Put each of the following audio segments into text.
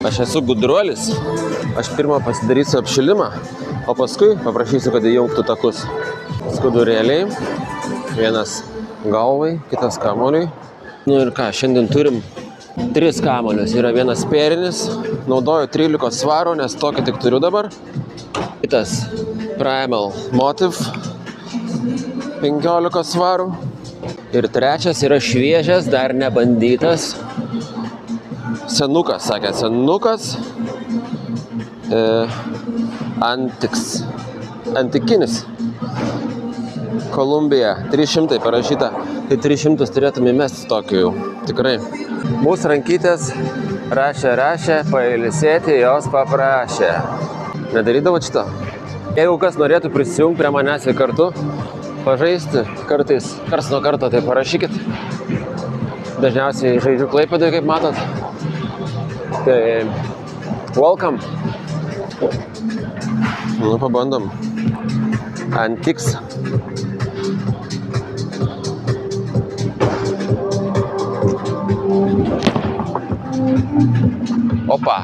Aš esu gudruolis, aš pirmą pasidarysiu apšilimą, o paskui paprašysiu, kad įjungtų takus. Skudurėliai, vienas galvai, kitas kamuoliui. Nu ir ką, šiandien turim 3 kamuolius. Yra vienas pėrinis, naudoju 13 svarų, nes tokį tik turiu dabar. Kitas Primal Motive, 15 svarų. Ir trečias yra šviežias, dar nebandytas. Senukas, sakė, senukas. Antikinis. Kolumbija, 300 parašyta. Tai 300 turėtume mesti tokiu jau, tikrai. Mūsų rankytės rašė, pailsėti jos paprašė. Nedarydavo šito? Jeigu kas norėtų prisijungti prie manęs ir kartu pažaisti, kartais, karts nuo karto, tai parašykit. Dažniausiai žaidžiu Klaipėdoje, kaip matot. Tai welcome. Nu, pabandom. Antiks. Opa.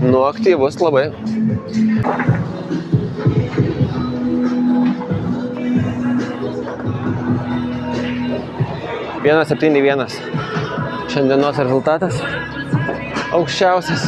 Nu, aktyvus labai. Vienas 7-1. Šiandienos rezultatas aukščiausias.